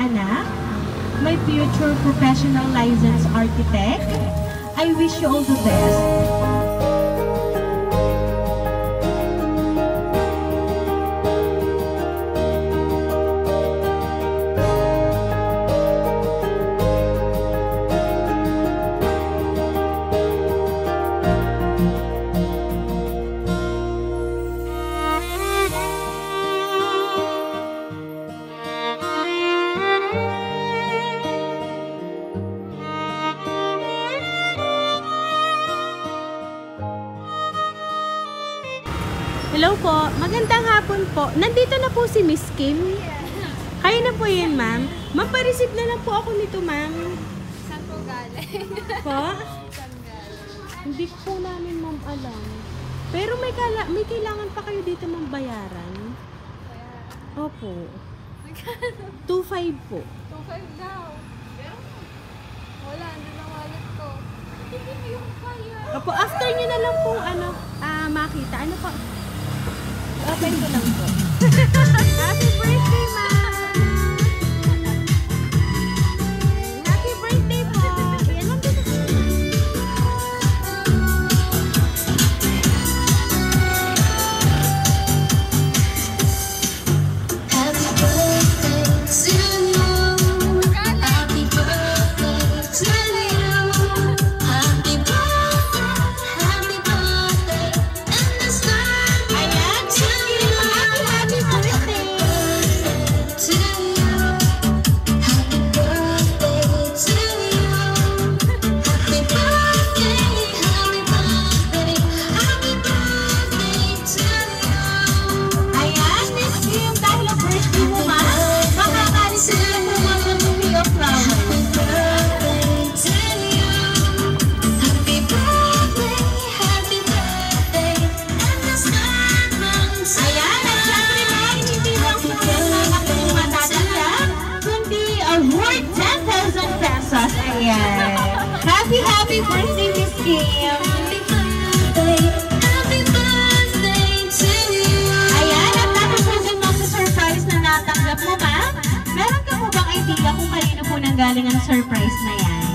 anak, my future professional licensed architect, I wish you all the best. Hello po, magandang hapon po. Nandito na po si Miss Kim. Kayo na po yan, ma'am. Ma'am, pa-receive na lang po ako nito, ma'am. Saan po galing? Po? Saan galing? Hindi po namin, ma'am, alam. Pero may kailangan pa kayo dito, ma'am, bayaran. Opo. 2.5 po. 2.5 daw. Pero wala, andun ang wallet ko. Hindi mo yung kaya. Opo, after nyo na lang po, makita. Ano po? Open ko lang po. Happy birthday, ma'am! Happy birthday po! Yan lang dito. Happy birthday to you. Happy birthday to you. Happy birthday, and the sun to you. Happy birthday to you. Happy birthday to you. Happy birthday, happy birthday, happy birthday to you. Ayan, Miss Kim, dahil ang birthday mo, ma'am, makakareceive mo mga bouquet of flowers. Birthday to you. Happy birthday, and the sun Ayan, at syempre ma'am, hindi lang po yung mga matatanggap, kundi worth 10,000 pesos. Ayan. Happy birthday, Miss Kim. Happy birthday to you. Ayan, at natapos mo sa surprise na natanggap mo, ma'am. Meron ka po bang idea kung kanino po nanggaling ang surprise na yan?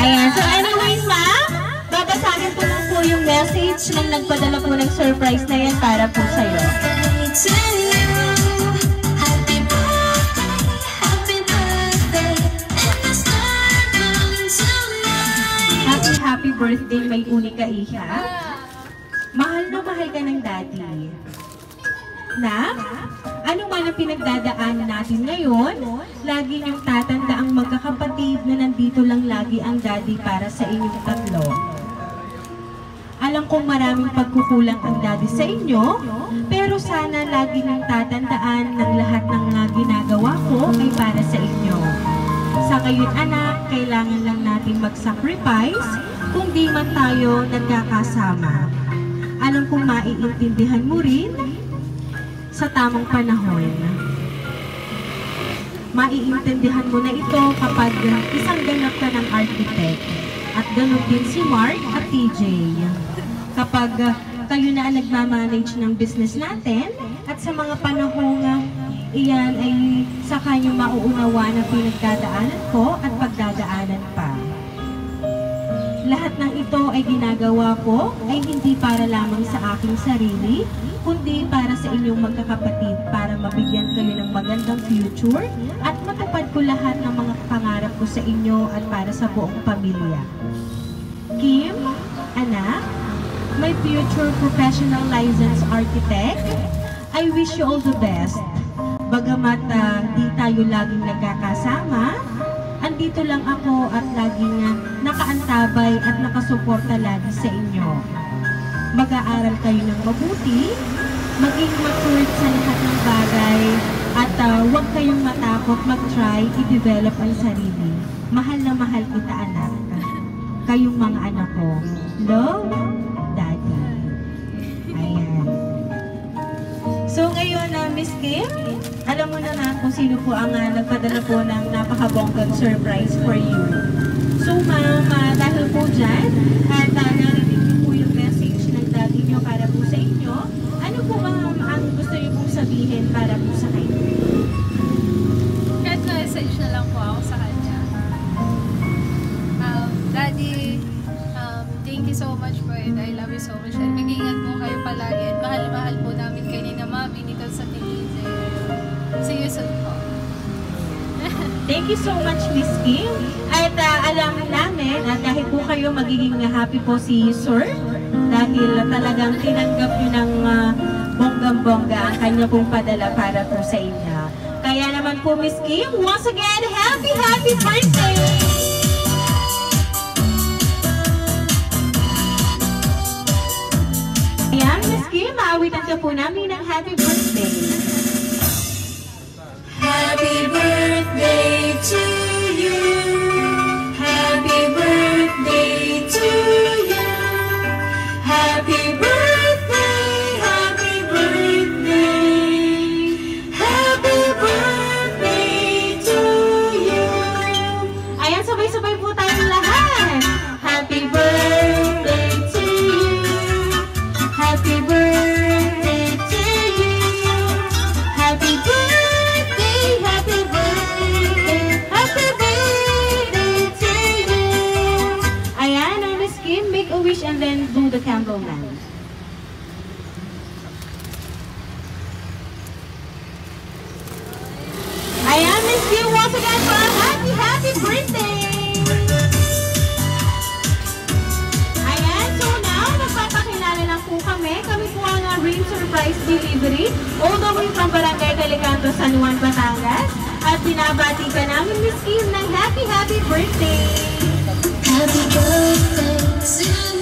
Ayan, so anyways, ma'am, babasahin ko lang po yung message ng nagpadala po ng surprise na yan para po sa'yo. Birthday to you. Happy birthday, and the sun tonight. Happy birthday, may unika iha. Mahal na mahal ka ng daddy. Na, ano man ang pinagdadaanan natin ngayon, lagi niyong tatanda ang magkakapatid na nandito lang lagi ang daddy para sa inyong tatlo. Alam kong maraming pagkukulang ang daddy sa inyo, pero sana lagi niyong tatandaan ng lahat ng mga ginagawa ko ay para sa inyo. Sa ngayon anak, kailangan lang natin mag-sacrifice kung di man tayo nagkakasama. Alam kong maiintindihan mo rin sa tamang panahon. Maiintindihan mo na ito kapag isang ganap ka ng architect. At ganun din si Mark at TJ. Kapag kayo na ang nagmamanage ng business natin at sa mga panahong iyan ay sa kanyo mauunawa na pinagdadaanan ko at pagdadaanan pa. Lahat ng ito ay ginagawa ko ay hindi para lamang sa aking sarili, kundi para sa inyong magkakapatid para mabigyan kayo ng magandang future at matupad ko lahat ng mga pangarap ko sa inyo at para sa buong pamilya. Kim, anak, my future professional licensed architect, I wish you all the best. Bagamat di tayo laging nagkakasama, andito lang ako at laging nakaantabay at nakasuporta lagi sa inyo. Mag-aaral kayo ng mabuti, maging matured sa lahat ng bagay, at huwag kayong matakot mag-try i-develop ang sarili. Mahal na mahal kita, anak. Kayong mga anak ko. Love, Daddy. Ayan. So ngayon, Miss Kim, alam mo na kung sino po ang nagpadala po ng napakabonggang surprise for you. So ma'am, dahil po dyan, at narinig niyo po yung message ng daddy niyo para po sa inyo, ano po ba ang gusto niyo pong sabihin para po sa kayo? soon po. Thank you so much, Miss Kim. At alam namin at dahil po kayo magiging happy po si Sir dahil talagang tinanggap nyo ng bonggang-bongga ang kanya pong padala para po sa inyo. Kaya naman po, Miss Kim, once again, happy birthday! Ayan, Miss Kim, maawitan ka po namin ng happy birthday. Happy birthday to you. Happy birthday to you. Happy birthday, happy birthday. Happy birthday to you. Ayan, sabay-sabay po tayong lahat. Happy birthday to you. Happy birthday to you. Happy birthday, happy birthday, happy birthday to you. Ayan, Miss Kim, make a wish and then do the candle man. Ayan, Miss Kim, once again for a happy birthday! Ayan, so now, magpapakilala lang po kami. Kami po ang Rain Surprise Delivery all the way from Barangay Calicanto, San Juan, Batangas. At binabati ka namin, Miss Kim, ng happy birthday! Happy birthday to